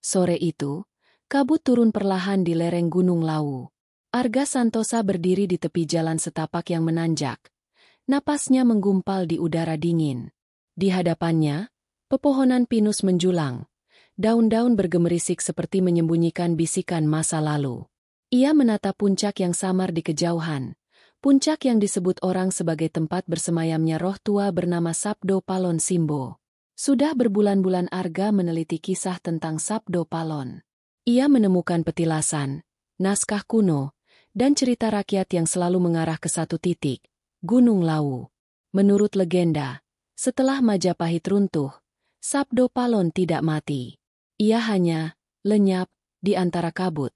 Sore itu, kabut turun perlahan di lereng Gunung Lawu. Arga Santosa berdiri di tepi jalan setapak yang menanjak. Napasnya menggumpal di udara dingin. Di hadapannya, pepohonan pinus menjulang. Daun-daun bergemerisik seperti menyembunyikan bisikan masa lalu. Ia menatap puncak yang samar di kejauhan. Puncak yang disebut orang sebagai tempat bersemayamnya roh tua bernama Sabdo Palon Simbo. Sudah berbulan-bulan Arga meneliti kisah tentang Sabdo Palon. Ia menemukan petilasan, naskah kuno, dan cerita rakyat yang selalu mengarah ke satu titik, Gunung Lawu. Menurut legenda, setelah Majapahit runtuh, Sabdo Palon tidak mati. Ia hanya lenyap di antara kabut,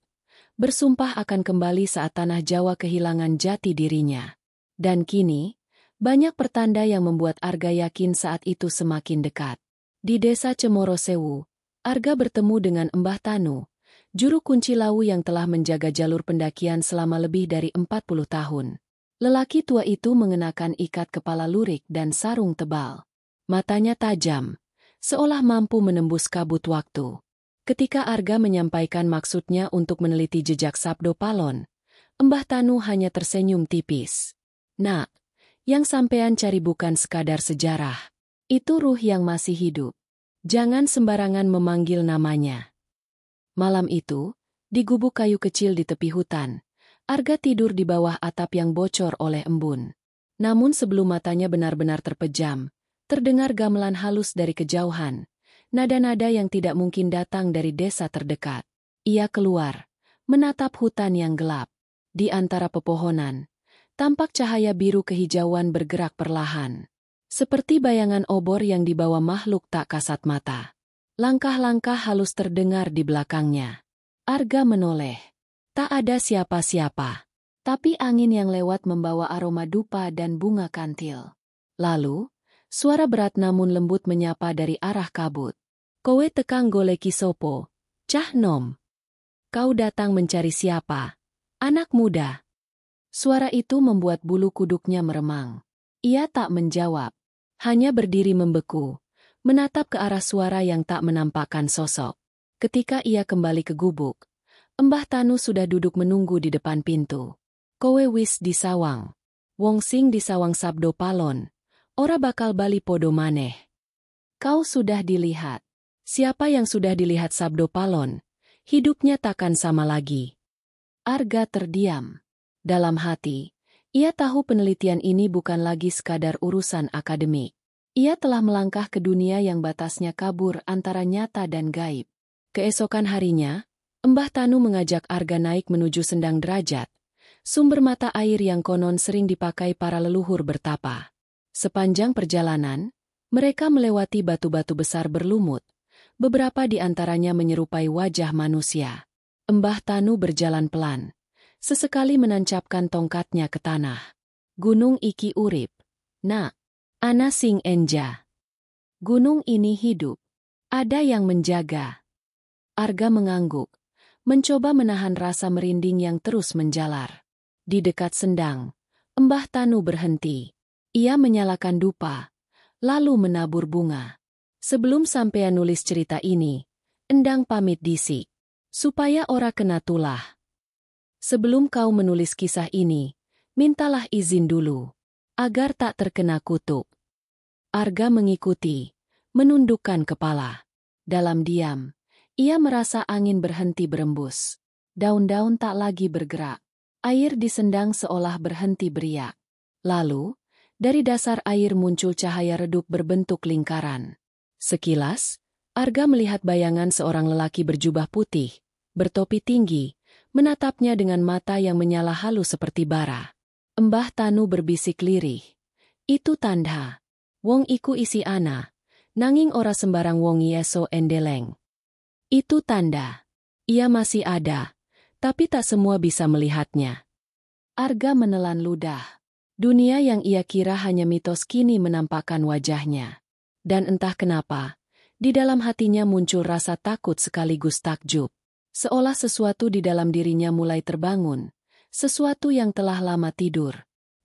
bersumpah akan kembali saat tanah Jawa kehilangan jati dirinya. Dan kini, banyak pertanda yang membuat Arga yakin saat itu semakin dekat. Di desa Cemorosewu, Arga bertemu dengan Embah Tanu, juru kunci Lawu yang telah menjaga jalur pendakian selama lebih dari 40 tahun. Lelaki tua itu mengenakan ikat kepala lurik dan sarung tebal. Matanya tajam, seolah mampu menembus kabut waktu. Ketika Arga menyampaikan maksudnya untuk meneliti jejak Sabdo Palon, Embah Tanu hanya tersenyum tipis. "Nak, yang sampean cari bukan sekadar sejarah. Itu ruh yang masih hidup. Jangan sembarangan memanggil namanya." Malam itu, di gubuk kayu kecil di tepi hutan, Arga tidur di bawah atap yang bocor oleh embun. Namun sebelum matanya benar-benar terpejam, terdengar gamelan halus dari kejauhan, nada-nada yang tidak mungkin datang dari desa terdekat. Ia keluar, menatap hutan yang gelap. Di antara pepohonan, tampak cahaya biru kehijauan bergerak perlahan. Seperti bayangan obor yang dibawa makhluk tak kasat mata. Langkah-langkah halus terdengar di belakangnya. Arga menoleh. Tak ada siapa-siapa. Tapi angin yang lewat membawa aroma dupa dan bunga kantil. Lalu, suara berat namun lembut menyapa dari arah kabut. "Kowe tekang goleki sopo, Cah Nom? Kau datang mencari siapa? Anak muda?" Suara itu membuat bulu kuduknya meremang. Ia tak menjawab, hanya berdiri membeku, menatap ke arah suara yang tak menampakkan sosok. Ketika ia kembali ke gubuk, Embah Tanu sudah duduk menunggu di depan pintu. "Kowe wis disawang. Wong sing disawang Sabdo Palon, ora bakal bali podo maneh. Kau sudah dilihat. Siapa yang sudah dilihat Sabdo Palon, hidupnya takkan sama lagi." Arga terdiam. Dalam hati, ia tahu penelitian ini bukan lagi sekadar urusan akademik. Ia telah melangkah ke dunia yang batasnya kabur antara nyata dan gaib. Keesokan harinya, Embah Tanu mengajak Arga naik menuju Sendang Derajat, sumber mata air yang konon sering dipakai para leluhur bertapa. Sepanjang perjalanan, mereka melewati batu-batu besar berlumut, beberapa di antaranya menyerupai wajah manusia. Embah Tanu berjalan pelan, sesekali menancapkan tongkatnya ke tanah. "Gunung iki urip, nak. Ana sing enja. Gunung ini hidup. Ada yang menjaga." Arga mengangguk, mencoba menahan rasa merinding yang terus menjalar. Di dekat Sendang, Embah Tanu berhenti. Ia menyalakan dupa, lalu menabur bunga. "Sebelum sampean nulis cerita ini, endang pamit disik, supaya ora kena tulah. Sebelum kau menulis kisah ini, mintalah izin dulu, agar tak terkena kutuk." Arga mengikuti, menundukkan kepala. Dalam diam, ia merasa angin berhenti berembus. Daun-daun tak lagi bergerak. Air di Sendang seolah berhenti beriak. Lalu, dari dasar air muncul cahaya redup berbentuk lingkaran. Sekilas, Arga melihat bayangan seorang lelaki berjubah putih, bertopi tinggi, menatapnya dengan mata yang menyala halus seperti bara. Embah Tanu berbisik lirih. "Itu tanda. Wong iku isi ana, nanging ora sembarang wong yeso endeleng. Itu tanda. Ia masih ada, tapi tak semua bisa melihatnya." Arga menelan ludah. Dunia yang ia kira hanya mitos kini menampakkan wajahnya. Dan entah kenapa, di dalam hatinya muncul rasa takut sekaligus takjub. Seolah sesuatu di dalam dirinya mulai terbangun, sesuatu yang telah lama tidur.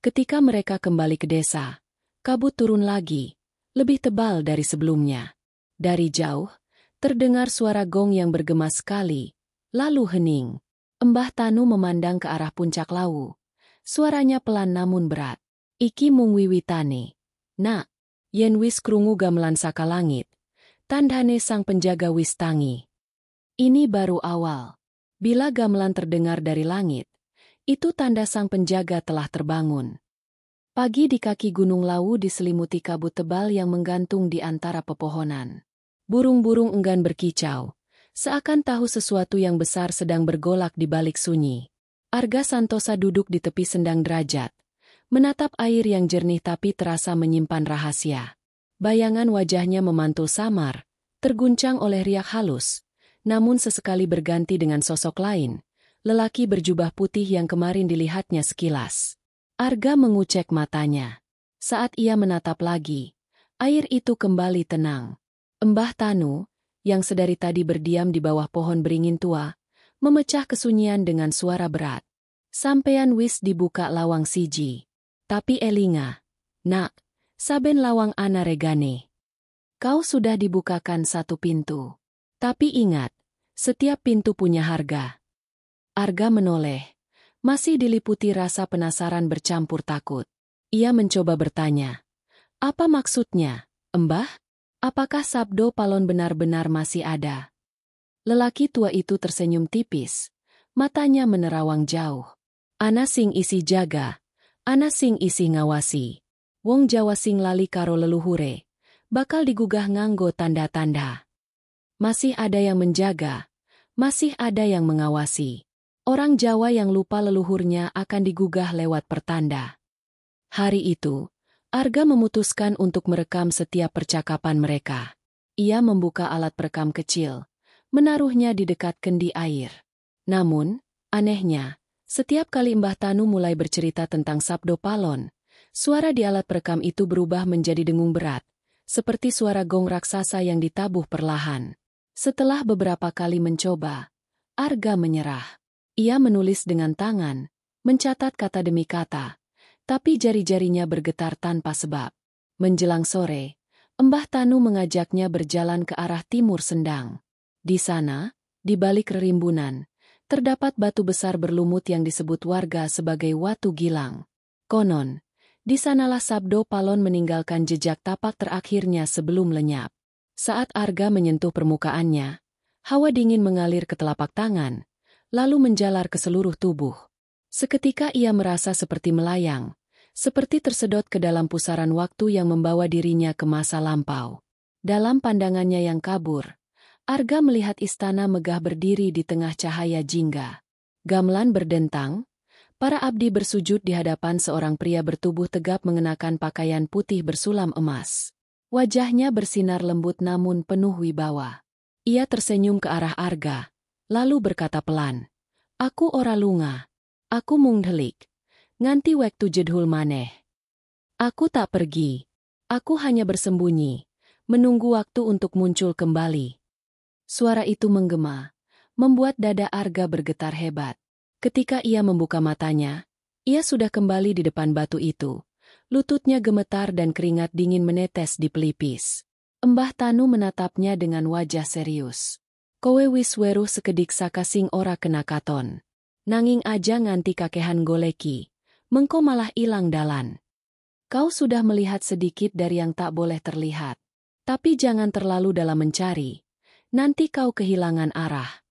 Ketika mereka kembali ke desa, kabut turun lagi, lebih tebal dari sebelumnya. Dari jauh, Terdengar suara gong yang bergema sekali, lalu hening. Mbah Tanu memandang ke arah puncak Lawu. Suaranya pelan namun berat. Iki mung wiwitane. Nak, yen wis krungu gamelan saka langit. Tandhane sang penjaga wis tangi. Ini baru awal. Bila gamelan terdengar dari langit, itu tanda sang penjaga telah terbangun. Pagi di kaki Gunung Lawu diselimuti kabut tebal yang menggantung di antara pepohonan. Burung-burung enggan berkicau, seakan tahu sesuatu yang besar sedang bergolak di balik sunyi. Arga Santosa duduk di tepi sendang derajat, menatap air yang jernih tapi terasa menyimpan rahasia. Bayangan wajahnya memantul samar, terguncang oleh riak halus, namun sesekali berganti dengan sosok lain, lelaki berjubah putih yang kemarin dilihatnya sekilas. Arga mengucek matanya. Saat ia menatap lagi, air itu kembali tenang. Mbah Tanu, yang sedari tadi berdiam di bawah pohon beringin tua, memecah kesunyian dengan suara berat. Sampean wis dibuka lawang siji. Tapi elinga, nak, saben lawang ana regane. Kau sudah dibukakan satu pintu. Tapi ingat, setiap pintu punya harga. Arga menoleh, masih diliputi rasa penasaran bercampur takut. Ia mencoba bertanya, apa maksudnya, Mbah? Apakah Sabdo Palon benar-benar masih ada? Lelaki tua itu tersenyum tipis, matanya menerawang jauh. Ana sing isi jaga, ana sing isi ngawasi. Wong Jawa sing lali karo leluhure, bakal digugah nganggo tanda-tanda. Masih ada yang menjaga, masih ada yang mengawasi. Orang Jawa yang lupa leluhurnya akan digugah lewat pertanda. Hari itu, Arga memutuskan untuk merekam setiap percakapan mereka. Ia membuka alat perekam kecil, menaruhnya di dekat kendi air. Namun, anehnya, setiap kali Mbah Tanu mulai bercerita tentang Sabdo Palon, suara di alat perekam itu berubah menjadi dengung berat, seperti suara gong raksasa yang ditabuh perlahan. Setelah beberapa kali mencoba, Arga menyerah. Ia menulis dengan tangan, mencatat kata demi kata, tapi jari-jarinya bergetar tanpa sebab. Menjelang sore, Mbah Tanu mengajaknya berjalan ke arah timur Sendang. Di sana, di balik rerimbunan, terdapat batu besar berlumut yang disebut warga sebagai Watu Gilang. Konon, di sanalah Sabdo Palon meninggalkan jejak tapak terakhirnya sebelum lenyap. Saat Arga menyentuh permukaannya, hawa dingin mengalir ke telapak tangan, lalu menjalar ke seluruh tubuh. Seketika ia merasa seperti melayang, seperti tersedot ke dalam pusaran waktu yang membawa dirinya ke masa lampau. Dalam pandangannya yang kabur, Arga melihat istana megah berdiri di tengah cahaya jingga. Gamelan berdentang, para abdi bersujud di hadapan seorang pria bertubuh tegap mengenakan pakaian putih bersulam emas. Wajahnya bersinar lembut namun penuh wibawa. Ia tersenyum ke arah Arga, lalu berkata pelan, "Aku ora lunga. Aku mung delik. Nganti wektu jedhul maneh. Aku tak pergi. Aku hanya bersembunyi, menunggu waktu untuk muncul kembali." Suara itu menggema, membuat dada Arga bergetar hebat. Ketika ia membuka matanya, ia sudah kembali di depan batu itu. Lututnya gemetar dan keringat dingin menetes di pelipis. Mbah Tanu menatapnya dengan wajah serius. "Kowe wis weruh sekedik saka sing ora kena katon. Nanging aja nganti kakehan goleki, mengko malah ilang dalan. Kau sudah melihat sedikit dari yang tak boleh terlihat. Tapi jangan terlalu dalam mencari, nanti kau kehilangan arah."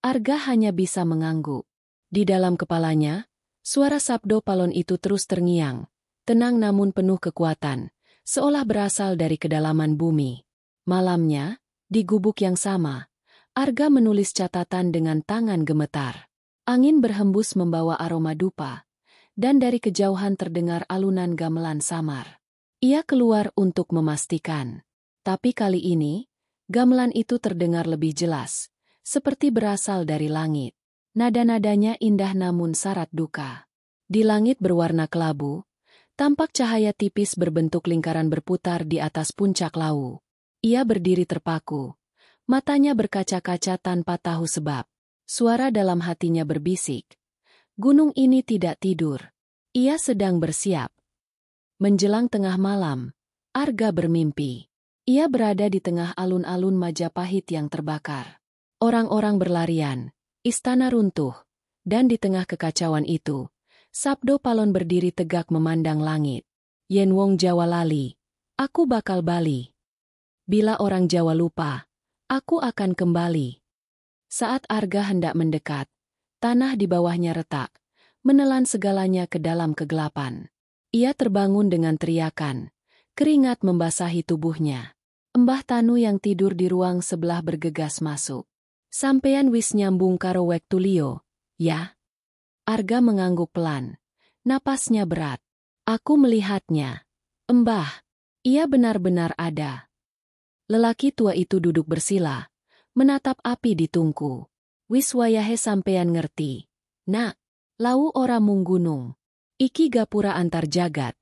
Arga hanya bisa mengangguk. Di dalam kepalanya, suara Sabdo Palon itu terus terngiang, tenang namun penuh kekuatan, seolah berasal dari kedalaman bumi. Malamnya, di gubuk yang sama, Arga menulis catatan dengan tangan gemetar. Angin berhembus membawa aroma dupa, dan dari kejauhan terdengar alunan gamelan samar. Ia keluar untuk memastikan. Tapi kali ini, gamelan itu terdengar lebih jelas, seperti berasal dari langit. Nada-nadanya indah namun syarat duka. Di langit berwarna kelabu, tampak cahaya tipis berbentuk lingkaran berputar di atas puncak Lawu. Ia berdiri terpaku, matanya berkaca-kaca tanpa tahu sebab. Suara dalam hatinya berbisik, gunung ini tidak tidur. Ia sedang bersiap. Menjelang tengah malam, Arga bermimpi. Ia berada di tengah alun-alun Majapahit yang terbakar. Orang-orang berlarian, istana runtuh, dan di tengah kekacauan itu, Sabdo Palon berdiri tegak memandang langit. Yen wong Jawa lali, aku bakal bali. Bila orang Jawa lupa, aku akan kembali. Saat Arga hendak mendekat, tanah di bawahnya retak, menelan segalanya ke dalam kegelapan. Ia terbangun dengan teriakan, keringat membasahi tubuhnya. Mbah Tanu yang tidur di ruang sebelah bergegas masuk. Sampean wis nyambung karo Wektulio, ya? Arga mengangguk pelan. Napasnya berat. Aku melihatnya. Mbah, ia benar-benar ada. Lelaki tua itu duduk bersila, menatap api di tungku. Wis wayahe sampean ngerti. Nak, lau ora mung gunung. Iki gapura antar jagat.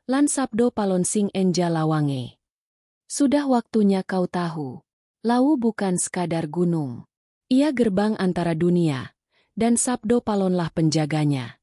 Lan Sabdo Palon sing enja lawange. Sudah waktunya kau tahu. Lau bukan sekadar gunung. Ia gerbang antara dunia, dan Sabdo Palonlah penjaganya.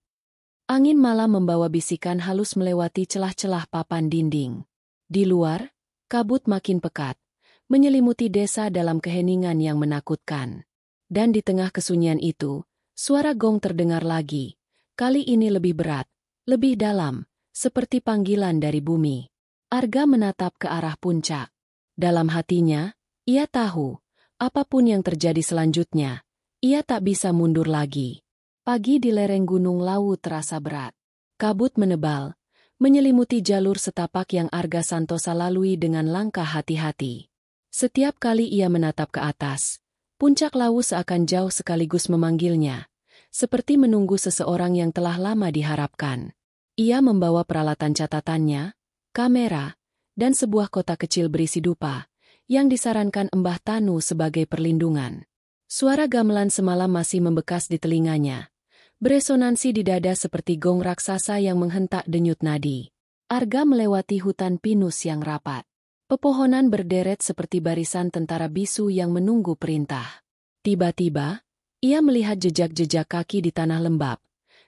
Angin malam membawa bisikan halus melewati celah-celah papan dinding. Di luar, kabut makin pekat, menyelimuti desa dalam keheningan yang menakutkan. Dan di tengah kesunyian itu, suara gong terdengar lagi. Kali ini lebih berat, lebih dalam, seperti panggilan dari bumi. Arga menatap ke arah puncak. Dalam hatinya, ia tahu, apapun yang terjadi selanjutnya, ia tak bisa mundur lagi. Pagi di lereng Gunung Lawu terasa berat. Kabut menebal, menyelimuti jalur setapak yang Arga Santosa lalui dengan langkah hati-hati. Setiap kali ia menatap ke atas, puncak Lawu seakan jauh sekaligus memanggilnya, seperti menunggu seseorang yang telah lama diharapkan. Ia membawa peralatan catatannya, kamera, dan sebuah kotak kecil berisi dupa, yang disarankan Mbah Tanu sebagai perlindungan. Suara gamelan semalam masih membekas di telinganya, beresonansi di dada seperti gong raksasa yang menghentak denyut nadi. Arga melewati hutan pinus yang rapat. Pepohonan berderet seperti barisan tentara bisu yang menunggu perintah. Tiba-tiba, ia melihat jejak-jejak kaki di tanah lembab,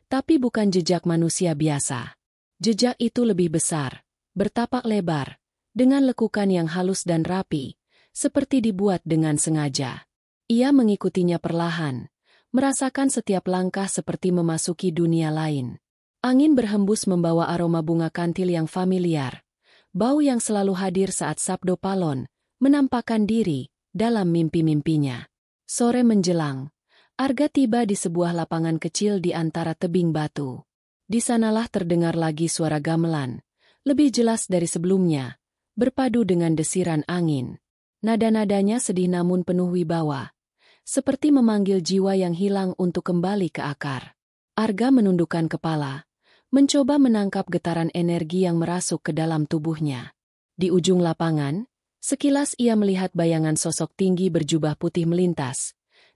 tapi bukan jejak manusia biasa. Jejak itu lebih besar, bertapak lebar, dengan lekukan yang halus dan rapi, seperti dibuat dengan sengaja. Ia mengikutinya perlahan, merasakan setiap langkah seperti memasuki dunia lain. Angin berhembus membawa aroma bunga kantil yang familiar, bau yang selalu hadir saat Sabdo Palon menampakkan diri dalam mimpi-mimpinya. Sore menjelang, Arga tiba di sebuah lapangan kecil di antara tebing batu. Di sanalah terdengar lagi suara gamelan, lebih jelas dari sebelumnya, berpadu dengan desiran angin. Nada-nadanya sedih namun penuh wibawa, seperti memanggil jiwa yang hilang untuk kembali ke akar. Arga menundukkan kepala, mencoba menangkap getaran energi yang merasuk ke dalam tubuhnya. Di ujung lapangan, sekilas ia melihat bayangan sosok tinggi berjubah putih melintas,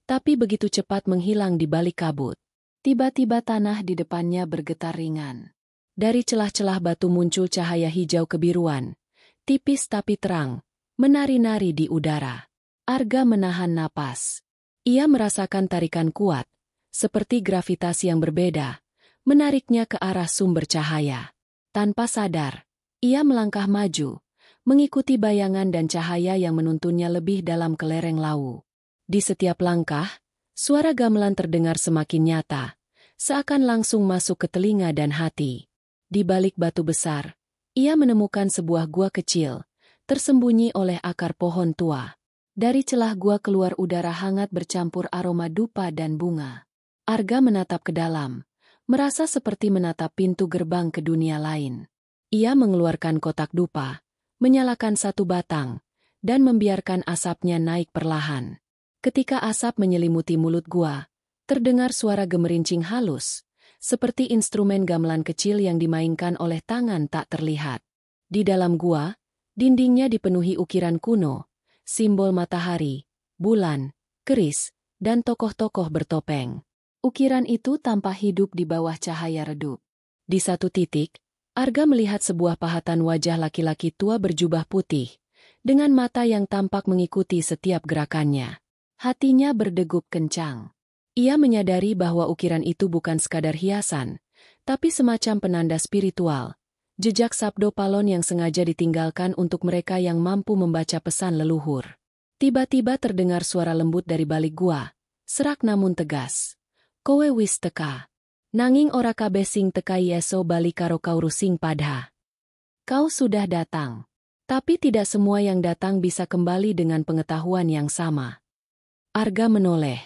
tapi begitu cepat menghilang di balik kabut. Tiba-tiba tanah di depannya bergetar ringan. Dari celah-celah batu muncul cahaya hijau kebiruan, tipis tapi terang, menari-nari di udara. Arga menahan napas. Ia merasakan tarikan kuat, seperti gravitasi yang berbeda, menariknya ke arah sumber cahaya. Tanpa sadar, ia melangkah maju, mengikuti bayangan dan cahaya yang menuntunnya lebih dalam ke lereng Lawu. Di setiap langkah, suara gamelan terdengar semakin nyata, seakan langsung masuk ke telinga dan hati. Di balik batu besar, ia menemukan sebuah gua kecil, tersembunyi oleh akar pohon tua. Dari celah gua keluar udara hangat bercampur aroma dupa dan bunga. Arga menatap ke dalam, merasa seperti menatap pintu gerbang ke dunia lain. Ia mengeluarkan kotak dupa, menyalakan satu batang, dan membiarkan asapnya naik perlahan. Ketika asap menyelimuti mulut gua, terdengar suara gemerincing halus, seperti instrumen gamelan kecil yang dimainkan oleh tangan tak terlihat. Di dalam gua, dindingnya dipenuhi ukiran kuno, simbol matahari, bulan, keris, dan tokoh-tokoh bertopeng. Ukiran itu tampak hidup di bawah cahaya redup. Di satu titik, Arga melihat sebuah pahatan wajah laki-laki tua berjubah putih, dengan mata yang tampak mengikuti setiap gerakannya. Hatinya berdegup kencang. Ia menyadari bahwa ukiran itu bukan sekadar hiasan, tapi semacam penanda spiritual, Jejak sabdo palon yang sengaja ditinggalkan untuk mereka yang mampu membaca pesan leluhur. Tiba-tiba terdengar suara lembut dari balik gua, serak namun tegas. Kowe wis teka. Nanging ora kabeh sing teka yeso bali karo kau rusing padha. Kau sudah datang. Tapi tidak semua yang datang bisa kembali dengan pengetahuan yang sama. Arga menoleh.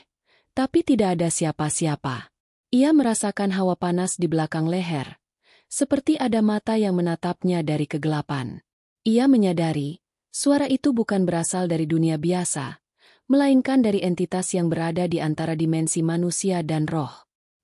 Tapi tidak ada siapa-siapa. Ia merasakan hawa panas di belakang leher. Seperti ada mata yang menatapnya dari kegelapan. Ia menyadari, suara itu bukan berasal dari dunia biasa, melainkan dari entitas yang berada di antara dimensi manusia dan roh.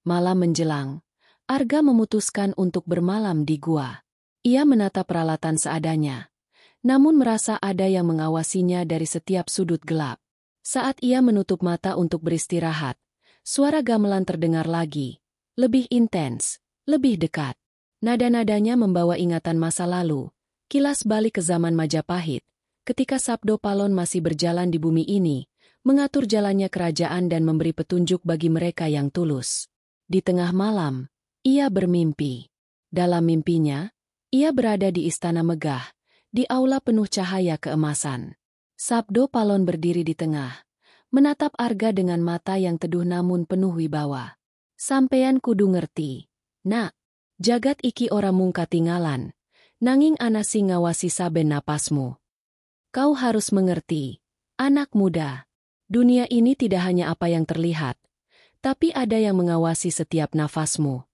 Malam menjelang, Arga memutuskan untuk bermalam di gua. Ia menatap peralatan seadanya, namun merasa ada yang mengawasinya dari setiap sudut gelap. Saat ia menutup mata untuk beristirahat, suara gamelan terdengar lagi, lebih intens, lebih dekat. Nada-nadanya membawa ingatan masa lalu, kilas balik ke zaman Majapahit, ketika Sabdo Palon masih berjalan di bumi ini, mengatur jalannya kerajaan dan memberi petunjuk bagi mereka yang tulus. Di tengah malam, ia bermimpi. Dalam mimpinya, ia berada di istana megah, di aula penuh cahaya keemasan. Sabdo Palon berdiri di tengah, menatap Arga dengan mata yang teduh namun penuh wibawa. Sampean kudu ngerti, nak, jagat iki ora mung katingalan, nanging ana sing ngawasi saben napasmu. Kau harus mengerti, anak muda, dunia ini tidak hanya apa yang terlihat, tapi ada yang mengawasi setiap nafasmu.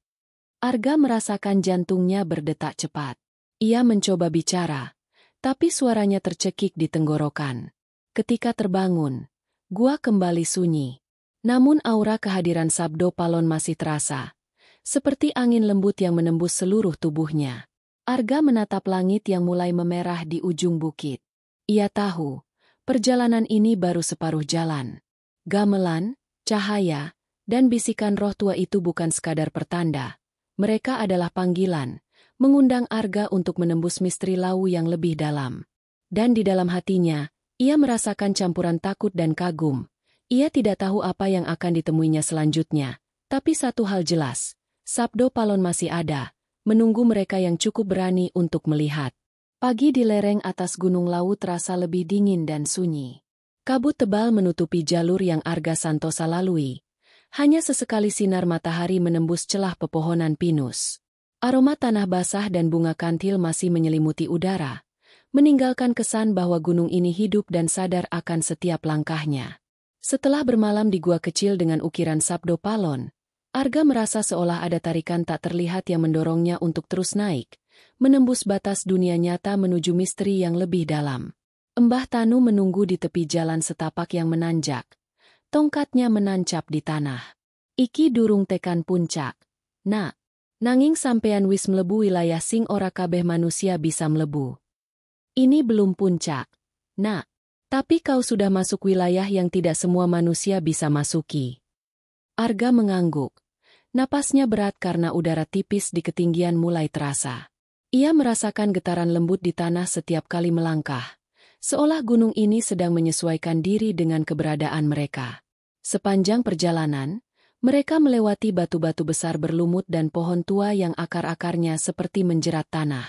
Arga merasakan jantungnya berdetak cepat. Ia mencoba bicara, tapi suaranya tercekik di tenggorokan. Ketika terbangun, gua kembali sunyi. Namun aura kehadiran Sabdo Palon masih terasa, seperti angin lembut yang menembus seluruh tubuhnya. Arga menatap langit yang mulai memerah di ujung bukit. Ia tahu, perjalanan ini baru separuh jalan. Gamelan, cahaya, dan bisikan roh tua itu bukan sekadar pertanda. Mereka adalah panggilan, mengundang Arga untuk menembus misteri Lawu yang lebih dalam. Dan di dalam hatinya, ia merasakan campuran takut dan kagum. Ia tidak tahu apa yang akan ditemuinya selanjutnya. Tapi satu hal jelas, Sabdo Palon masih ada, menunggu mereka yang cukup berani untuk melihat. Pagi di lereng atas Gunung Lawu terasa lebih dingin dan sunyi. Kabut tebal menutupi jalur yang Arga Santosa lalui. Hanya sesekali sinar matahari menembus celah pepohonan pinus. Aroma tanah basah dan bunga kantil masih menyelimuti udara, meninggalkan kesan bahwa gunung ini hidup dan sadar akan setiap langkahnya. Setelah bermalam di gua kecil dengan ukiran Sabdo Palon, Arga merasa seolah ada tarikan tak terlihat yang mendorongnya untuk terus naik, menembus batas dunia nyata menuju misteri yang lebih dalam. Mbah Tanu menunggu di tepi jalan setapak yang menanjak. Tongkatnya menancap di tanah. Iki durung tekan puncak. Nak, nanging sampean wis mlebu wilayah sing ora kabeh manusia bisa mlebu. Ini belum puncak, nak. Tapi kau sudah masuk wilayah yang tidak semua manusia bisa masuki. Arga mengangguk. Napasnya berat karena udara tipis di ketinggian mulai terasa. Ia merasakan getaran lembut di tanah setiap kali melangkah, seolah gunung ini sedang menyesuaikan diri dengan keberadaan mereka. Sepanjang perjalanan, mereka melewati batu-batu besar berlumut dan pohon tua yang akar-akarnya seperti menjerat tanah.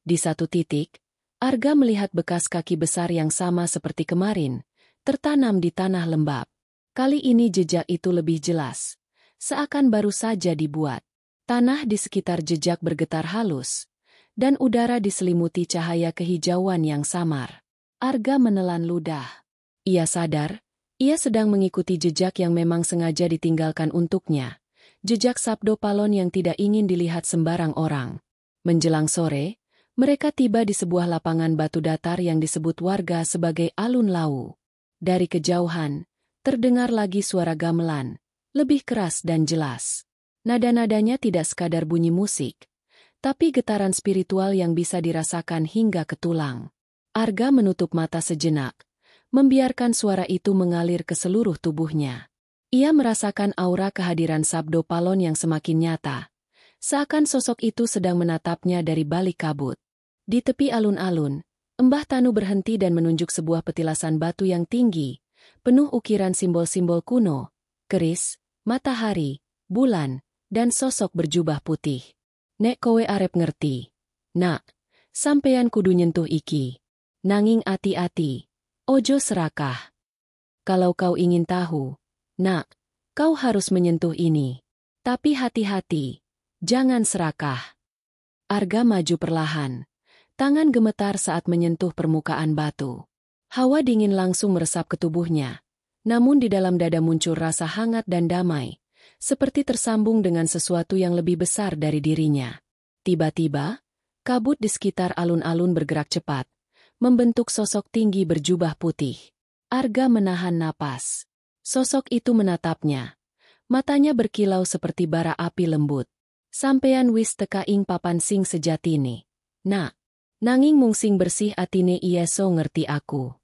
Di satu titik, Arga melihat bekas kaki besar yang sama seperti kemarin, tertanam di tanah lembab. Kali ini jejak itu lebih jelas. Seakan baru saja dibuat. Tanah di sekitar jejak bergetar halus, dan udara diselimuti cahaya kehijauan yang samar. Arga menelan ludah. Ia sadar, ia sedang mengikuti jejak yang memang sengaja ditinggalkan untuknya. Jejak Sabdo Palon yang tidak ingin dilihat sembarang orang. Menjelang sore, mereka tiba di sebuah lapangan batu datar yang disebut warga sebagai Alun Lawu. Dari kejauhan, terdengar lagi suara gamelan. Lebih keras dan jelas. Nada-nadanya tidak sekadar bunyi musik, tapi getaran spiritual yang bisa dirasakan hingga ke tulang. Arga menutup mata sejenak, membiarkan suara itu mengalir ke seluruh tubuhnya. Ia merasakan aura kehadiran Sabdo Palon yang semakin nyata, seakan sosok itu sedang menatapnya dari balik kabut. Di tepi alun-alun, Mbah Tanu berhenti dan menunjuk sebuah petilasan batu yang tinggi, penuh ukiran simbol-simbol kuno, keris, matahari, bulan, dan sosok berjubah putih. Nek kowe arep ngerti. Nak, sampeyan kudu nyentuh iki. Nanging ati-ati, ojo serakah. Kalau kau ingin tahu, nak, kau harus menyentuh ini. Tapi hati-hati, jangan serakah. Arga maju perlahan. Tangan gemetar saat menyentuh permukaan batu. Hawa dingin langsung meresap ke tubuhnya. Namun di dalam dada muncul rasa hangat dan damai, seperti tersambung dengan sesuatu yang lebih besar dari dirinya. Tiba-tiba, kabut di sekitar alun-alun bergerak cepat, membentuk sosok tinggi berjubah putih. Arga menahan napas. Sosok itu menatapnya. Matanya berkilau seperti bara api lembut. Sampeyan wis teka ing papan sing sejatine. Nak, nanging mung sing bersih atine ieso ngerti aku.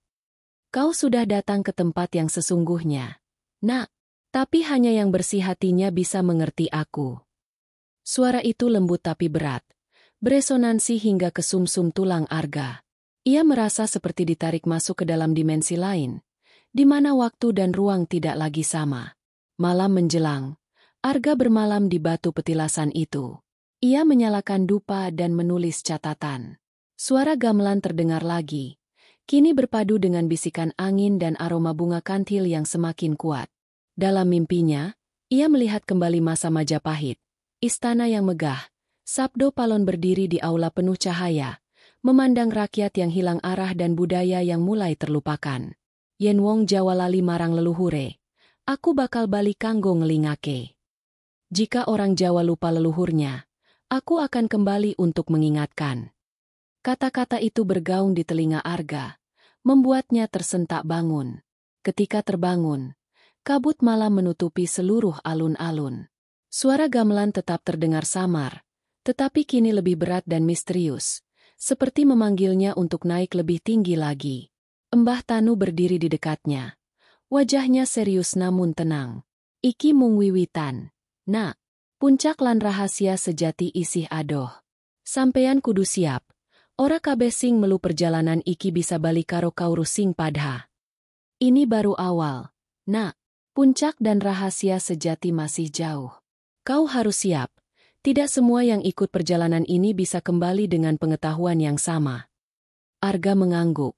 Kau sudah datang ke tempat yang sesungguhnya. Nak, tapi hanya yang bersih hatinya bisa mengerti aku. Suara itu lembut tapi berat, beresonansi hingga ke sumsum tulang Arga. Ia merasa seperti ditarik masuk ke dalam dimensi lain, di mana waktu dan ruang tidak lagi sama. Malam menjelang, Arga bermalam di batu petilasan itu. Ia menyalakan dupa dan menulis catatan. Suara gamelan terdengar lagi, kini berpadu dengan bisikan angin dan aroma bunga kantil yang semakin kuat. Dalam mimpinya, ia melihat kembali masa Majapahit, istana yang megah. Sabdo Palon berdiri di aula penuh cahaya, memandang rakyat yang hilang arah dan budaya yang mulai terlupakan. Yen wong Jawa lali marang leluhure, aku bakal bali kanggo ngelingake. Jika orang Jawa lupa leluhurnya, aku akan kembali untuk mengingatkan. Kata-kata itu bergaung di telinga Arga, membuatnya tersentak bangun. Ketika terbangun, kabut malam menutupi seluruh alun-alun. Suara gamelan tetap terdengar samar, tetapi kini lebih berat dan misterius, seperti memanggilnya untuk naik lebih tinggi lagi. Embah Tanu berdiri di dekatnya. Wajahnya serius namun tenang. Iki mung wiwitan. Nak, puncak lan rahasia sejati isih adoh. Sampeyan kudu siap. Ora kabeh sing melu perjalanan iki bisa bali karo kaurus sing padha. Ini baru awal. Nak, puncak dan rahasia sejati masih jauh. Kau harus siap. Tidak semua yang ikut perjalanan ini bisa kembali dengan pengetahuan yang sama. Arga mengangguk.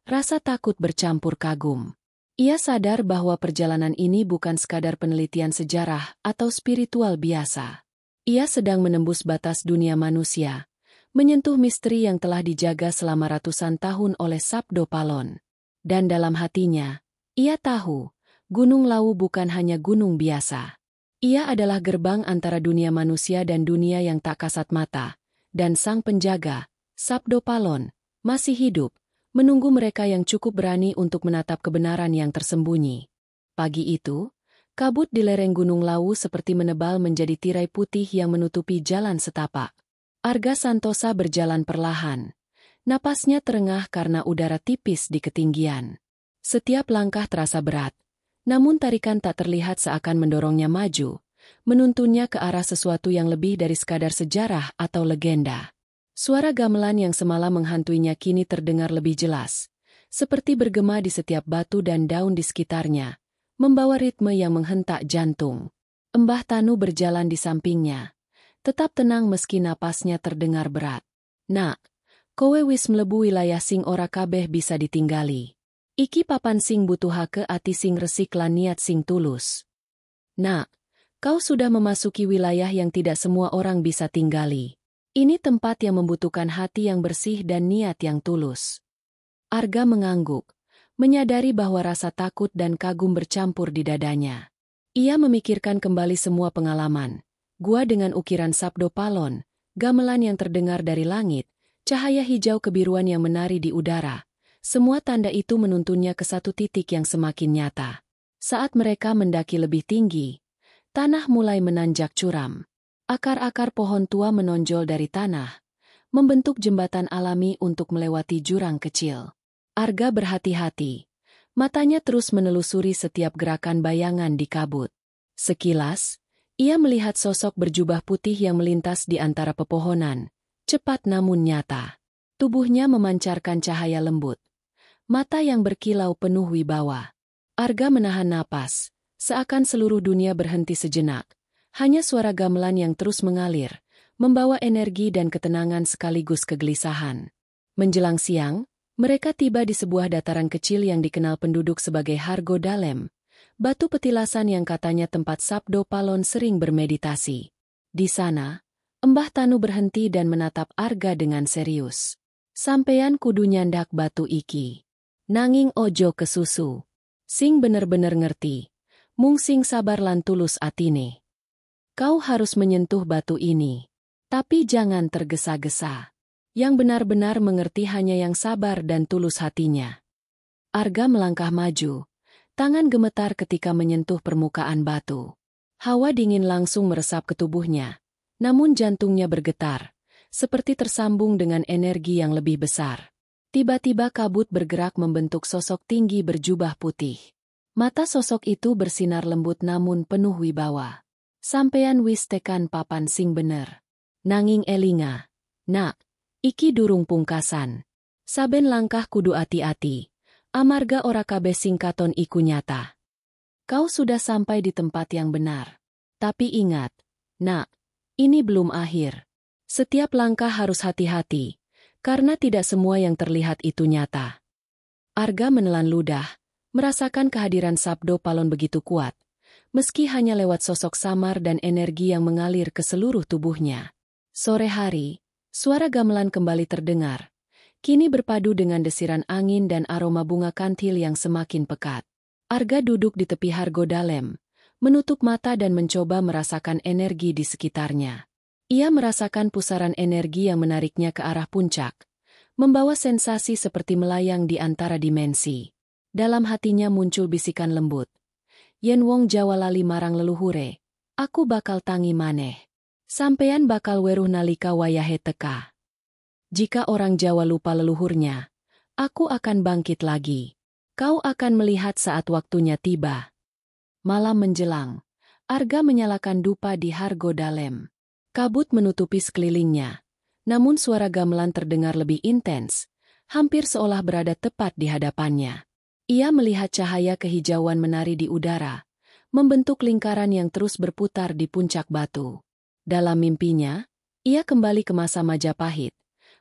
Rasa takut bercampur kagum. Ia sadar bahwa perjalanan ini bukan sekadar penelitian sejarah atau spiritual biasa. Ia sedang menembus batas dunia manusia, menyentuh misteri yang telah dijaga selama ratusan tahun oleh Sabdo Palon. Dan dalam hatinya, ia tahu, Gunung Lawu bukan hanya gunung biasa. Ia adalah gerbang antara dunia manusia dan dunia yang tak kasat mata, dan sang penjaga, Sabdo Palon, masih hidup, menunggu mereka yang cukup berani untuk menatap kebenaran yang tersembunyi. Pagi itu, kabut di lereng Gunung Lawu seperti menebal menjadi tirai putih yang menutupi jalan setapak. Arga Santosa berjalan perlahan. Napasnya terengah karena udara tipis di ketinggian. Setiap langkah terasa berat, namun tarikan tak terlihat seakan mendorongnya maju, menuntunnya ke arah sesuatu yang lebih dari sekadar sejarah atau legenda. Suara gamelan yang semalam menghantuinya kini terdengar lebih jelas, seperti bergema di setiap batu dan daun di sekitarnya, membawa ritme yang menghentak jantung. Embah Tanu berjalan di sampingnya, tetap tenang meski napasnya terdengar berat. Nak, kowe wis mlebu wilayah sing ora kabeh bisa ditinggali. Iki papan sing butuhake ati sing resik lan niat sing tulus. Nak, kau sudah memasuki wilayah yang tidak semua orang bisa tinggali. Ini tempat yang membutuhkan hati yang bersih dan niat yang tulus. Arga mengangguk, menyadari bahwa rasa takut dan kagum bercampur di dadanya. Ia memikirkan kembali semua pengalaman. Gua dengan ukiran Sabdo Palon, gamelan yang terdengar dari langit, cahaya hijau kebiruan yang menari di udara. Semua tanda itu menuntunnya ke satu titik yang semakin nyata. Saat mereka mendaki lebih tinggi, tanah mulai menanjak curam. Akar-akar pohon tua menonjol dari tanah, membentuk jembatan alami untuk melewati jurang kecil. Arga berhati-hati. Matanya terus menelusuri setiap gerakan bayangan di kabut. Sekilas, ia melihat sosok berjubah putih yang melintas di antara pepohonan, cepat namun nyata. Tubuhnya memancarkan cahaya lembut. Mata yang berkilau penuh wibawa. Arga menahan napas, seakan seluruh dunia berhenti sejenak. Hanya suara gamelan yang terus mengalir, membawa energi dan ketenangan sekaligus kegelisahan. Menjelang siang, mereka tiba di sebuah dataran kecil yang dikenal penduduk sebagai Hargo Dalem, batu petilasan yang katanya tempat Sabdo Palon sering bermeditasi. Di sana, Mbah Tanu berhenti dan menatap Arga dengan serius. Sampeyan kudu nyandak batu iki. Nanging ojo kesusu. Sing bener-bener ngerti. Mung sing sabar lan tulus atine. Kau harus menyentuh batu ini. Tapi jangan tergesa-gesa. Yang benar-benar mengerti hanya yang sabar dan tulus hatinya. Arga melangkah maju. Tangan gemetar ketika menyentuh permukaan batu. Hawa dingin langsung meresap ke tubuhnya. Namun jantungnya bergetar. Seperti tersambung dengan energi yang lebih besar. Tiba-tiba kabut bergerak membentuk sosok tinggi berjubah putih. Mata sosok itu bersinar lembut namun penuh wibawa. Sampeyan wis tekan papan sing bener. Nanging elinga. Nak, iki durung pungkasan. Saben langkah kudu ati-ati. Amarga ora kabeh singkaton iku nyata. Kau sudah sampai di tempat yang benar. Tapi ingat, nak, ini belum akhir. Setiap langkah harus hati-hati, karena tidak semua yang terlihat itu nyata. Arga menelan ludah, merasakan kehadiran Sabdo Palon begitu kuat, meski hanya lewat sosok samar dan energi yang mengalir ke seluruh tubuhnya. Sore hari, suara gamelan kembali terdengar, kini berpadu dengan desiran angin dan aroma bunga kantil yang semakin pekat. Arga duduk di tepi Hargo Dalem, menutup mata dan mencoba merasakan energi di sekitarnya. Ia merasakan pusaran energi yang menariknya ke arah puncak, membawa sensasi seperti melayang di antara dimensi. Dalam hatinya muncul bisikan lembut. Yen wong Jawa lali marang leluhure, aku bakal tangi maneh. Sampeyan bakal weruh nalika wayahe teka. Jika orang Jawa lupa leluhurnya, aku akan bangkit lagi. Kau akan melihat saat waktunya tiba. Malam menjelang, Arga menyalakan dupa di Hargo Dalem. Kabut menutupi sekelilingnya, namun suara gamelan terdengar lebih intens, hampir seolah berada tepat di hadapannya. Ia melihat cahaya kehijauan menari di udara, membentuk lingkaran yang terus berputar di puncak batu. Dalam mimpinya, ia kembali ke masa Majapahit,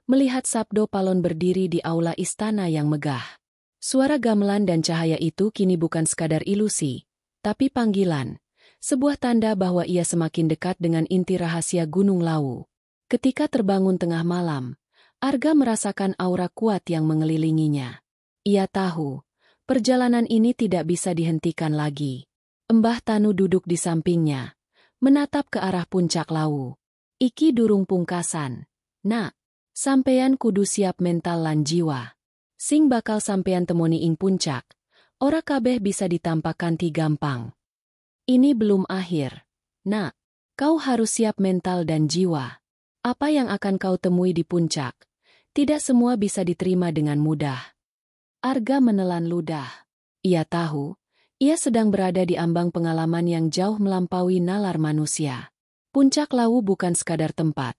melihat Sabdo Palon berdiri di aula istana yang megah. Suara gamelan dan cahaya itu kini bukan sekadar ilusi, tapi panggilan. Sebuah tanda bahwa ia semakin dekat dengan inti rahasia Gunung Lawu. Ketika terbangun tengah malam, Arga merasakan aura kuat yang mengelilinginya. Ia tahu, perjalanan ini tidak bisa dihentikan lagi. Mbah Tanu duduk di sampingnya, menatap ke arah puncak Lawu. Iki durung pungkasan. Nak, sampeyan kudu siap mental lan jiwa. Sing bakal sampeyan temoni ing puncak, ora kabeh bisa ditampak kanthi gampang. Ini belum akhir. Nak, kau harus siap mental dan jiwa. Apa yang akan kau temui di puncak? Tidak semua bisa diterima dengan mudah. Arga menelan ludah. Ia tahu, ia sedang berada di ambang pengalaman yang jauh melampaui nalar manusia. Puncak Lawu bukan sekadar tempat,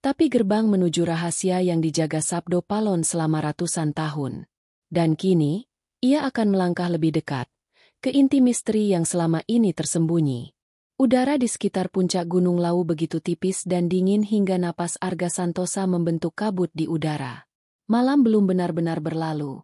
tapi gerbang menuju rahasia yang dijaga Sabdo Palon selama ratusan tahun. Dan kini, ia akan melangkah lebih dekat ke inti misteri yang selama ini tersembunyi. Udara di sekitar puncak Gunung Lawu begitu tipis dan dingin hingga napas Arga Santosa membentuk kabut di udara. Malam belum benar-benar berlalu,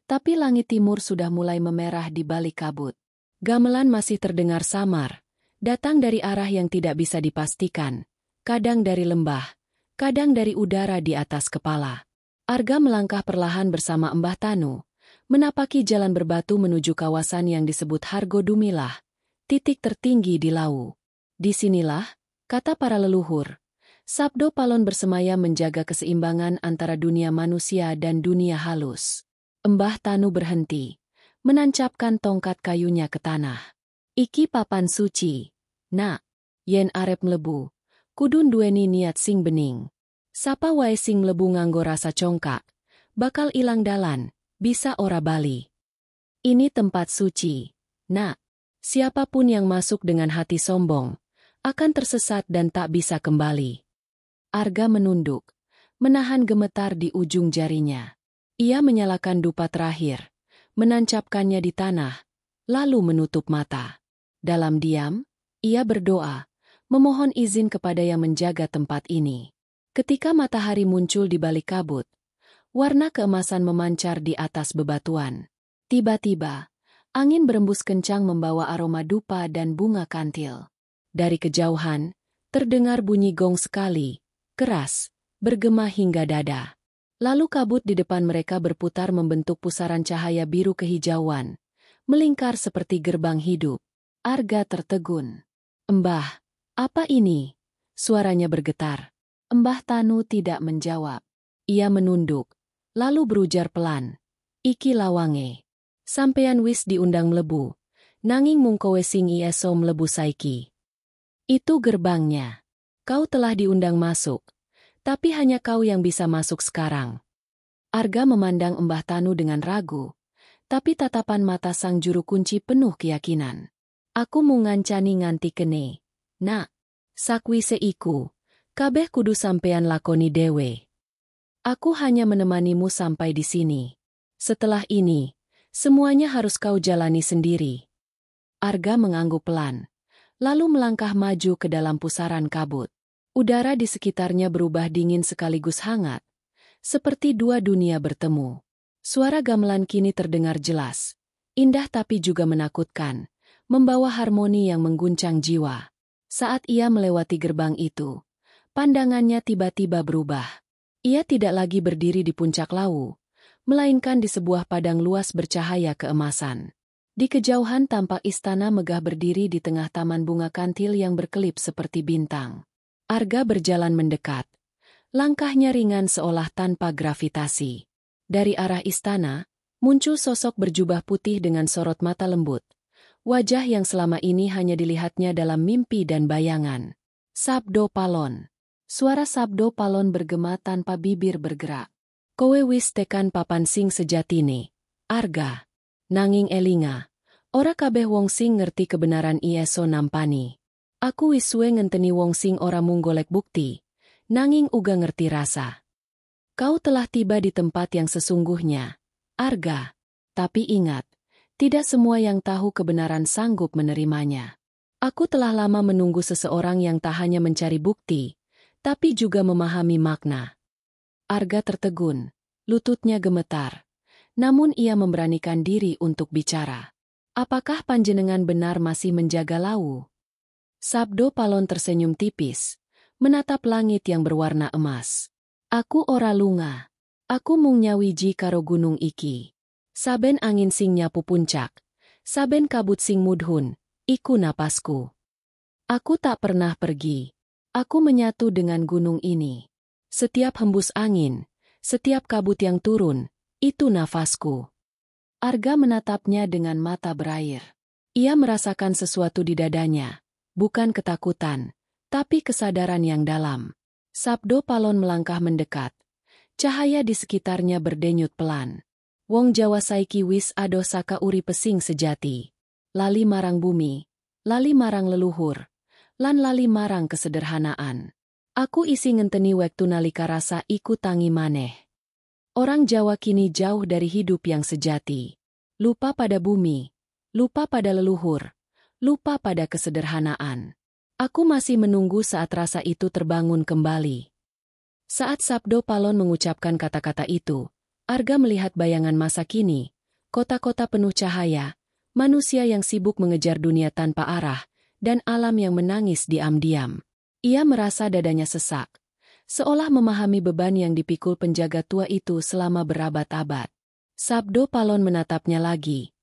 tapi langit timur sudah mulai memerah di balik kabut. Gamelan masih terdengar samar, datang dari arah yang tidak bisa dipastikan, kadang dari lembah, kadang dari udara di atas kepala. Arga melangkah perlahan bersama Mbah Tanu, menapaki jalan berbatu menuju kawasan yang disebut Hargo Dumilah, titik tertinggi di Lawu. Disinilah, kata para leluhur, Sabdo Palon bersemayam menjaga keseimbangan antara dunia manusia dan dunia halus. Mbah Tanu berhenti, menancapkan tongkat kayunya ke tanah. Iki papan suci. Nak, yen arep mlebu, kudu duweni niat sing bening. Sapa wae sing mlebu nganggo rasa congkak, bakal ilang dalan. Bisa ora bali. Ini tempat suci. Nak, siapapun yang masuk dengan hati sombong, akan tersesat dan tak bisa kembali. Arga menunduk, menahan gemetar di ujung jarinya. Ia menyalakan dupa terakhir, menancapkannya di tanah, lalu menutup mata. Dalam diam, ia berdoa, memohon izin kepada yang menjaga tempat ini. Ketika matahari muncul di balik kabut, warna keemasan memancar di atas bebatuan. Tiba-tiba, angin berembus kencang membawa aroma dupa dan bunga kantil. Dari kejauhan, terdengar bunyi gong sekali, keras, bergema hingga dada. Lalu kabut di depan mereka berputar membentuk pusaran cahaya biru kehijauan, melingkar seperti gerbang hidup. Arga tertegun. "Mbah, apa ini?" Suaranya bergetar. Mbah Tanu tidak menjawab. Ia menunduk, lalu berujar pelan. "Iki lawange. Sampean wis diundang mlebu, nanging mung kowe sing iso mlebu saiki. Itu gerbangnya. Kau telah diundang masuk, tapi hanya kau yang bisa masuk sekarang." Arga memandang Mbah Tanu dengan ragu, tapi tatapan mata sang juru kunci penuh keyakinan. "Aku mau ngancani nganti kene. Nak, sakwise iku, kabeh kudu sampean lakoni dewe. Aku hanya menemanimu sampai di sini. Setelah ini, semuanya harus kau jalani sendiri." Arga mengangguk pelan, lalu melangkah maju ke dalam pusaran kabut. Udara di sekitarnya berubah dingin sekaligus hangat, seperti dua dunia bertemu. Suara gamelan kini terdengar jelas, indah tapi juga menakutkan, membawa harmoni yang mengguncang jiwa. Saat ia melewati gerbang itu, pandangannya tiba-tiba berubah. Ia tidak lagi berdiri di puncak Lawu, melainkan di sebuah padang luas bercahaya keemasan. Di kejauhan tampak istana megah berdiri di tengah taman bunga kantil yang berkelip seperti bintang. Arga berjalan mendekat. Langkahnya ringan seolah tanpa gravitasi. Dari arah istana, muncul sosok berjubah putih dengan sorot mata lembut. Wajah yang selama ini hanya dilihatnya dalam mimpi dan bayangan. "Sabdo Palon." Suara Sabdo Palon bergema tanpa bibir bergerak. "Kowe wis tekan papan sing sejatine, Arga. Nanging elinga, ora kabeh wong sing ngerti kebenaran iso nampani. Aku wis suwe ngenteni wong sing ora mung golek bukti, nanging uga ngerti rasa. Kau telah tiba di tempat yang sesungguhnya, Arga. Tapi ingat, tidak semua yang tahu kebenaran sanggup menerimanya. Aku telah lama menunggu seseorang yang tak hanya mencari bukti, tapi juga memahami makna." Arga tertegun, lututnya gemetar. Namun ia memberanikan diri untuk bicara. "Apakah panjenengan benar masih menjaga Lawu?" Sabdo Palon tersenyum tipis, menatap langit yang berwarna emas. "Aku ora lunga. Aku mung nyawiji karo gunung iki. Saben angin sing nyapu puncak, saben kabut sing mudhun, iku napasku. Aku tak pernah pergi. Aku menyatu dengan gunung ini. Setiap hembus angin, setiap kabut yang turun, itu nafasku." Arga menatapnya dengan mata berair. Ia merasakan sesuatu di dadanya. Bukan ketakutan, tapi kesadaran yang dalam. Sabdo Palon melangkah mendekat. Cahaya di sekitarnya berdenyut pelan. "Wong Jawa saiki wis ado saka uri pesing sejati. Lali marang bumi, lali marang leluhur, lan lali marang kesederhanaan. Aku isi ngenteni wektu nalika rasa iku tangi maneh. Orang Jawa kini jauh dari hidup yang sejati. Lupa pada bumi, lupa pada leluhur, lupa pada kesederhanaan. Aku masih menunggu saat rasa itu terbangun kembali." Saat Sabdo Palon mengucapkan kata-kata itu, Arga melihat bayangan masa kini, kota-kota penuh cahaya, manusia yang sibuk mengejar dunia tanpa arah, dan alam yang menangis diam-diam. Ia merasa dadanya sesak, seolah memahami beban yang dipikul penjaga tua itu selama berabad-abad. Sabdo Palon menatapnya lagi,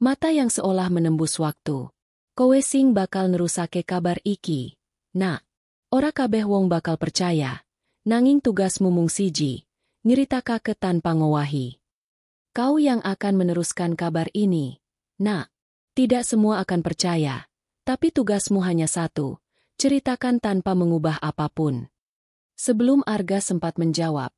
mata yang seolah menembus waktu. "Kowe sing bakal nerusake kabar iki, Nak. Ora kabeh wong bakal percaya, nanging tugasmu mung siji, nyritakake tanpa ngowahi. Kau yang akan meneruskan kabar ini, Nak. Tidak semua akan percaya, tapi tugasmu hanya satu, ceritakan tanpa mengubah apapun." Sebelum Arga sempat menjawab,